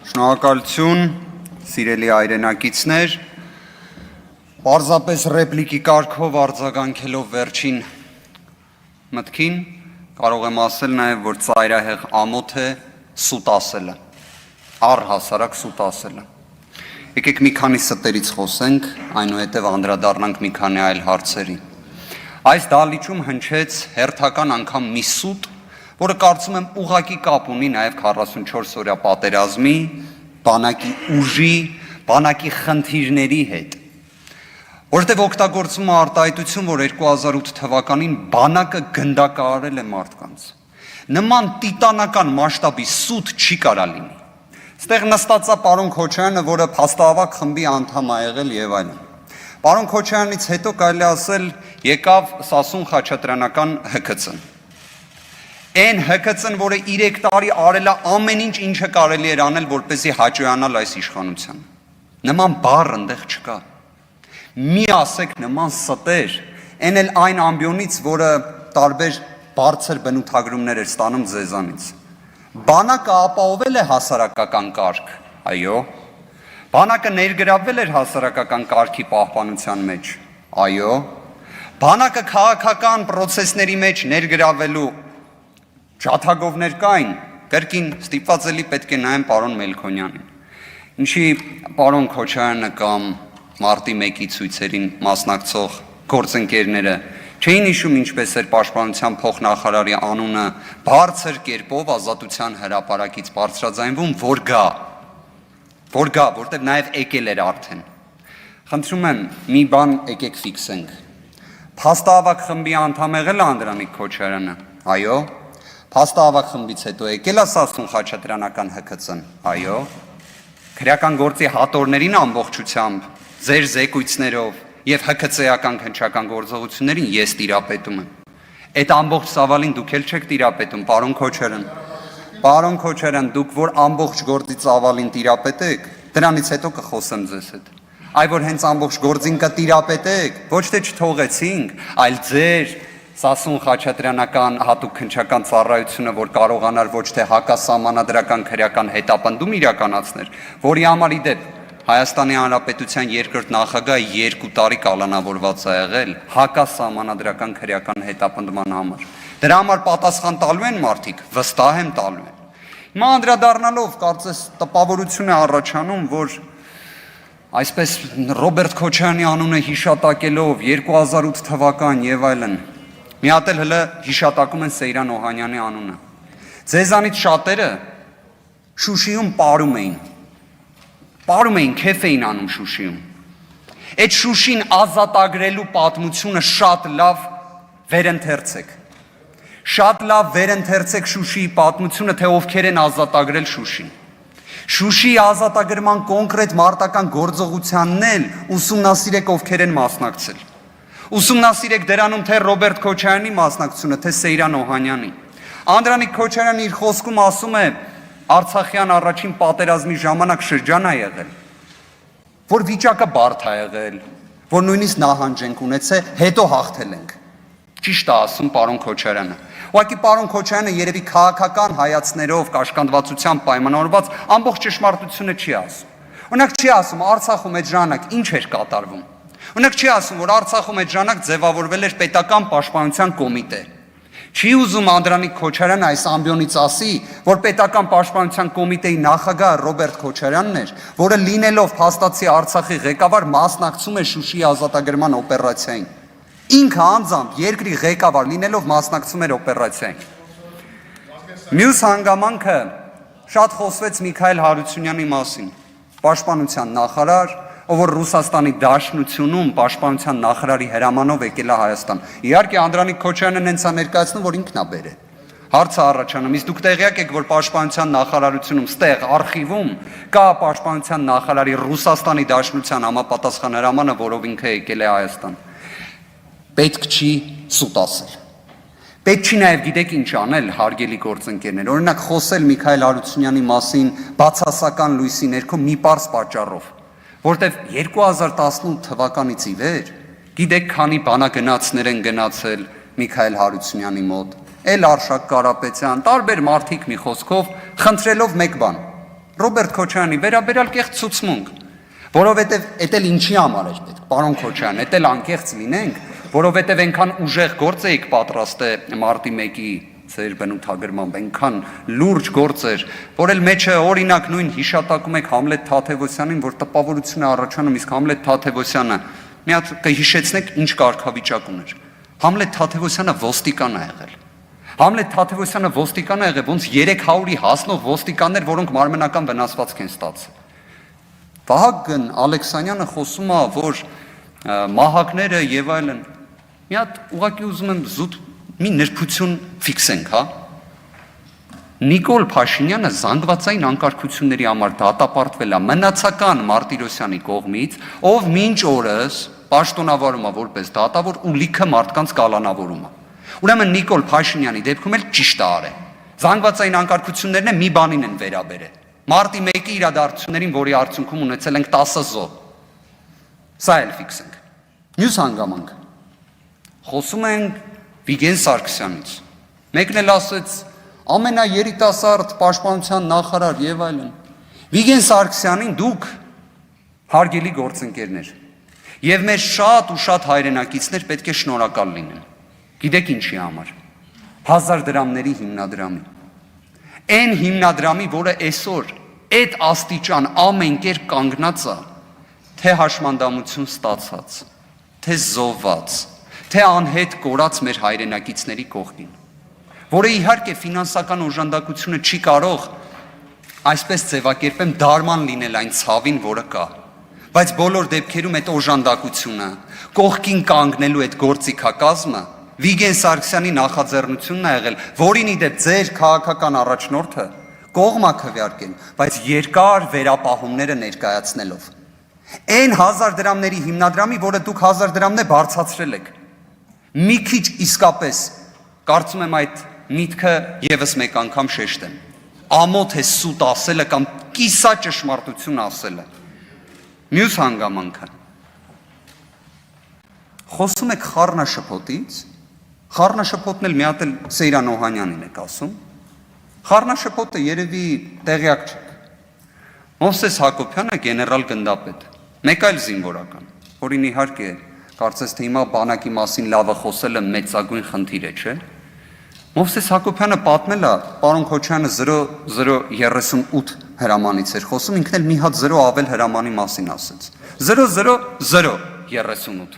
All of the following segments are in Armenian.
Շնորհակալություն, սիրելի հայրենակիցներ, պարզապես ռեպլիկի կարգով արձագանքելով վերջին մտքին, կարող եմ ասել նաև, որ ծայրահեղ ամոթ է սուտ ասելը, առհասարակ սուտ ասելը։ Եկեք մի քանի ստերից խոսենք, այնուհետև անդրադառնանք մի քանի այլ հարցերի։ Այս դահլիճում հնչեց հերթական անգամ մի սուտ, որը կարծում եմ ուղղակի կապ ունի նաև 44 օրյա պատերազմի, բանակի ուժի, բանակի խնդիրների հետ։ Որտեղ օգտագործվում է արտահայտություն, որ 2008 թվականին բանակը գնդակահարել է մարդկանց։ Նման տիտանական մասշտաբի սուտ չի կարա լինի։ Այստեղ նստած է պարոն Քոչարյանը, որը փաստահավաք խմբի անդամ է եղել եւ այլն։ Պարոն Քոչարյանից հետո կարելի ասել եկավ Սասուն Խաչատրյանական ՀԿՑ-ն։ Այն ՀԿՑ-ն, որը 3 տարի արել է ամեն ինչ, ինչը կարելի էր անել, որպեսզի հաճոյանալ այս իշխանությանը։ Նման բառ այնտեղ չկա։ Մի ասեք նման ստեր, այն էլ այն ամբիոնից, որը տարբեր բարձր բնութագրումներ էր ստանում ձեզանից։ Բանակը ապահովել է հասարակական կարգ, այո։ Բանակը ներգրավվել էր հասարակական կարգի պահպանության մեջ, այո։ Բանակը քաղաքական պրոցեսների մեջ ներգրավվելու ջաթագովներ կային, կրկին ստիպված էլի պետք է նայեմ պարոն Մելքոնյանին։ Ինչի պարոն Քոչարյանը կամ մարտի 1-ի ցույցերին մասնակցող գործընկերները չէին հիշում ինչպես էր պաշտպանության փոխնախարարի անունը բարձր կերպով ազատության հրապարակից բարձրաձայնվում, որտեղ նաև եկել էր արդեն։ Խնդրում եմ, մի բան եկեք ֆիքսենք։ Փաստահավաք խմբի անդամ եղել է Անդրանիկ Քոչարյանը, այո։ Փաստահավաք խմբից հետո եկել է Սասուն Խաչատրյանական ՀԿՑ-ն, այո։ Քրեական գործի հատորներին ամբողջությամբ ձեր զեկույցներով եւ ՀԿՑ-ական քննչական գործողություններին ես տիրապետում եմ։ Այդ ամբողջ ծավալին դուք էլ չեք տիրապետում, պարոն Քոչարյան։ Պարոն Քոչարյան, դուք որ ամբողջ գործի ծավալին տիրապետեք, դրանից հետո կխոսեմ ձեզ հետ։ Այ որ հենց ամբողջ գործին կտիրապետեք, ոչ թե չթողեցինք, այլ ձեր Սասուն Խաչատրյանական հատուկ քննչական ծառայությունը, որ կարողանար ոչ թե հակասահմանադրական քրեական հետապնդում իրականացներ, որի համար ի դեպ Հայաստանի Հանրապետության երկրորդ նախագահը 2 տարի կալանավորված է եղել հակասահմանադրական քրեական հետապնդման համար։ Դրա համար պատասխան տալու են մարդիկ, վստահ եմ տալու են։ Հիմա անդրադառնալով կարծես տպավորություն է առաջանում, որ այսպես Ռոբերտ Քոչարյանի անունը հիշատակելով 2008 թվական եւ այլն, մի հատ էլ հլը հիշատակում են Սեյրան Օհանյանի անունը։ Ձեզանից շատերը Շուշիում պարում էին, քեֆ էին անում Շուշիում։ Այդ Շուշին ազատագրելու պատմությունը շատ լավ վերընթերցեք։ Շատ լավ վերընթերցեք Շուշիի պատմությունը, թե ովքեր են ազատագրել Շուշին։ Շուշիի ազատագրման կոնկրետ մարտական գործողությանն էլ ուսումնասիրեք ովքեր են մասնակցել։ Ուսումնասիրեք դրանում թե Ռոբերտ Քոչարյանի մասնակցությունը, թե Սեյրան Օհանյանի։ Անդրանիկ Քոչարյանը իր խոսքում ասում է Արցախյան առաջին պատերազմի ժամանակ շրջան է եղել, որ վիճակը բարդ է եղել, որ նույնիսկ նահանջ ենք ունեցել, հետո հաղթել ենք։ Ճիշտ է ասում պարոն Քոչարյանը։ Ուղղակի պարոն Քոչարյանը երևի քաղաքական հայացքներով, կաշկանդվածությամբ պայմանավորված ամբողջ ճշմարտությունը չի ասում։ Օրինակ չի ասում Արցախում այդ ժամանակ ինչ էր կատարվում։ Օրինակ չի ասում, որ Արցախում այդ ժամանակ ձևավորվել էր պետական պաշտպանության կոմիտե։ Չի ուզում Անդրանիկ Քոչարյանը այս ամբիոնից ասի, որ պետական պաշտպանության կոմիտեի նախագահ Ռոբերտ Քոչարյանն էր, որը լինելով փաստացի Արցախի ղեկավար մասնակցում է Շուշիի ազատագրման օպերացիային։ Ինքը անձամբ երկրի ղեկավար լինելով մասնակցում էր օպերացիային։ Մյուս հանգամանքը շատ խոսվեց Միքայել Հարությունյանի մասին, պաշտպանության նախարար, ով որ Ռուսաստանի Դաշնությունում պաշտպանության նախարարի հրամանով եկել է Հայաստան։ Իհարկե Անդրանիկ Քոչարյանը նենց է ներկայացնում, որ ինքն է բերել։ Հարցը առաջանում, իսկ դուք տեղյակ եք, որ պաշտպանության նախարարությունում ստեղ արխիվում կա պաշտպանության նախարարի Ռուսաստանի Դաշնության համապատասխան հրամանը, որով ինքը եկել է Հայաստան։ Պետք չի սուտ ասել։ Պետք չի նաև գիտեք ինչ անել, հարգելի գործընկերներ, օրինակ խոսել Միքայել Հարությունյանի մասին բացասական լույսի ներքո մի պարզ պատճառով, որտեվ 2018 թվականից ի վեր գիտեք քանի բանագնացներ են գնացել Միքայել Հարությունյանի մոտ, էլ Արշակ Կարապետյան, տարբեր մարդիկ մի խոսքով խնդրելով մեկ բան, Ռոբերտ Քոչարյանի վերաբերյալ կեղծ ցուցմունք, որովհետև էդ էլ ինչի համար էր պետք, պարոն Քոչարյան, էդ էլ անկեղծ լինենք, որովհետև այնքան ուժեղ գործ էիք պատրաստ մարտի 1-ի ձեր բնութագրմամբ, այնքան լուրջ գործ էր, որ էլ մեջը օրինակ նույն հիշատակում եք Համլետ Թաթևոսյանին, որ տպավորություն է առաջանում, իսկ Համլետ Թաթևոսյանը մի հատ կհիշեցնեք ինչ կարգավիճակ ուներ։ Համլետ Թաթևոսյանը ոստիկան է եղել։ Համլետ Թաթևոսյանը ոստիկան է եղել, ոնց 300-ի հասնող ոստիկաններ, որոնք մարմնական վնասվածք են ստացել։ Վահագն Ալեքսանյանը խոսում է, որ մահակները եւ այլն, մի հատ ուղղակի ուզում եմ զուտ մի նրբություն ֆիքսենք, հա։ Նիկոլ Փաշինյանը զանգվածային անկարգությունների համար դատապարտվել է մնացական Մարտիրոսյանի կողմից, ով մինչ օրս պաշտոնավարում է որպես դատավոր ու լիքը մարդկանց կալանավորում է։ Ուրեմն Նիկոլ Փաշինյանի դեպքում էլ ճիշտ է արել։ Զանգվածային անկարգություններն մի բանին են վերաբերել։ Մարտի 1-ի իրադարձություններին, որի արդյունքում ունեցել ենք 10 զոհ։ Սա էլ ֆիքսենք։ Մյուս հանգամանք։ Խոսում ենք Վիգեն Սարգսյանից։ Մեկն էլ ասեց ամենաերիտասարդ պաշտպանության նախարար եւ այլն։ Վիգեն Սարգսյանին դուք հարգելի գործընկերներ եւ մեր շատ ու շատ հայրենակիցներ պետք է շնորհակալ լինեն։ Գիտեք ինչի համար։ 1000 դրամների հիմնադրամի։ Այն հիմնադրամի, որը այսօր այդ աստիճան ամեն կերպ կանգնած է, թե հաշմանդամություն ստացած, թե զոհված, թե անհետ կորած մեր հայրենակիցների կողքին, որը իհարկե ֆինանսական օժանդակությունը չի կարող այսպես ձևակերպեմ դարման լինել այն ցավին, որը կա, բայց բոլոր դեպքերում այդ օժանդակությունը, կողքին կանգնելու այդ գործիքակազմը Վիգեն Սարգսյանի նախաձեռնությունն է եղել, որին իդեպ ձեր քաղաքական առաջնորդը կողմ է քվեարկել, բայց երկար վերապահումները ներկայացնելով։ Այն 1000 դրամների հիմնադրամի, որը դուք 1000 դրամն է բարձրացրել եք։ Մի քիչ իսկապես կարծում եմ այդ միտքը եւս մեկ անգամ շեշտեմ։ Ամոթ է սուտ ասելը կամ կիսա ճշմարտություն ասելը։ Մյուս հանգամանքը։ Խոսում եք խառնաշփոթից, խառնաշփոթն էլ մի հատ էլ Սեյրան Օհանյանին եք ասում։ Խառնաշփոթը երևի տեղյակ չեք։ Մովսես Հակոբյանը գեներալ գնդապետ, մեկ այլ զինվորական, որին իհարկե կարծես թե հիմա բանակի մասին լավը խոսելը մեծագույն խնդիր է, չէ՞։ Մովսես Հակոբյանը պատմել է, պարոն Քոչարյանը 0038 հրամանից էր խոսում, ինքն էլ մի հատ 0 ավել հրամանի մասին ասեց։ 00038,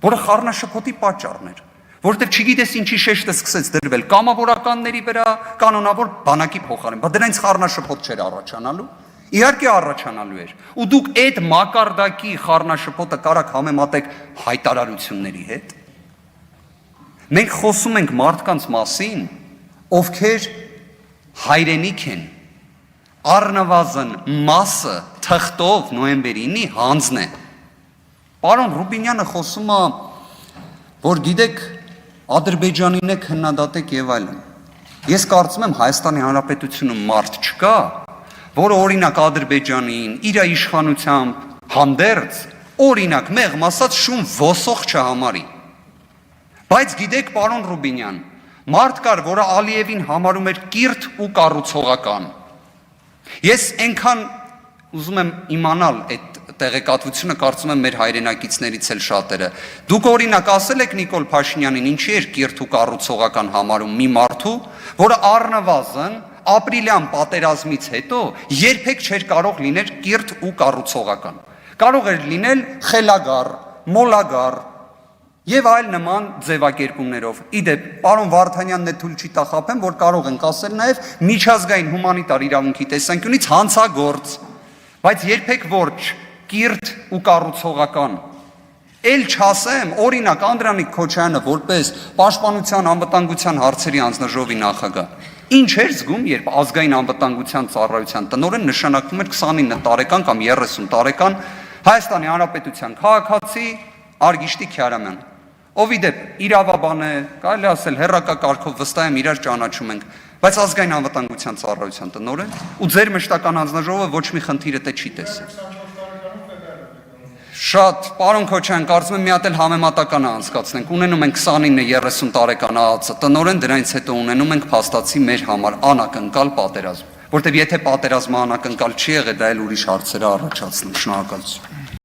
որը խառնաշփոթի պատճառն էր, որովհետև չգիտես ինչի շեշտը սկսեց դրվել կամավորականների վրա, կանոնավոր բանակի փոխարեն, բայց դրանից խառնաշփոթ չէր առաջանալու։ Իհարկե առաջանալու էր, ու դուք այդ մակարդակի խառնաշփոթը կարաք համեմատեք հայտարարությունների հետ։ Մենք խոսում ենք մարդկանց մասին, ովքեր հայրենիք են, առնվազն մասը թղթով նոյեմբերի 9-ի հանձն է։ Պարոն Ռուբինյանը խոսում է, որ գիտեք, Ադրբեջանին է քննադատեք եւ այլն։ Ես կարծում եմ Հայաստանի Հանրապետությունում մարդ չկա, որը օրինակ Ադրբեջանին իր իշխանությամբ հանդերձ օրինակ մեղմ ասած շուն ոսող չհամարի։ Բայց գիտեք, պարոն Ռուբինյան, մարդ կար, որը Ալիևին համարում էր կիրթ ու կառուցողական։ Ես այնքան ուզում եմ իմանալ այդ տեղեկատվությունը, կարծում եմ մեր հայրենակիցներից էլ շատերը։ Դուք օրինակ ասել եք Նիկոլ Փաշինյանին ինչի էր կիրթ ու կառուցողական համարում մի մարդու, որը առնվազն ապրիլյան պատերազմից հետո երբեք չէր կարող լինել կիրթ ու կառուցողական։ Կարող էր լինել խելագար, մոլագար եւ այլ նման ձևակերպումներով։ Իդեպ, պարոն Վարդանյանն է թույլ չի տա խաբեմ, որ կարող ենք ասել նաեւ միջազգային հումանիտար իրավունքի տեսանկյունից հանցագործ, բայց երբեք ոչ կիրթ ու կառուցողական։ Էլ չասեմ, օրինակ Անդրանիկ Քոչարյանը որպես պաշտպանության անվտանգության հարցերի անձնաժողովի նախագահ, ինչ էր զգում, երբ ազգային անվտանգության ծառայության տնօրեն նշանակվում էր 29 տարեկան կամ 30 տարեկան Հայաստանի Հանրապետության քաղաքացի Արգիշտի Քյարամյան, ով իդեպ իրավաբան է, կարելի ասել հերրակակարգով վստահ եմ իրար ճանաչում ենք, բայց ազգային անվտանգության ծառայության տնօրեն ու ձեր մշտական անձնաժողովը ոչ մի խնդիր դե չի տեսել։ Շատ, պարոն Քոչարյան, կարծում եմ մի հատ էլ համեմատական անցկացնենք, ունենում ենք 29-30 տարեկան ԱԱՑ տնօրեն, դրանից հետո ունենում ենք փաստացի մեր համար անակնկալ պատերազմ, Որտեւ եթե պատերազմը անակնկալ չի եղել, դա էլ ուրիշ հարցեր է առաջացնում։ Շնորհակալություն։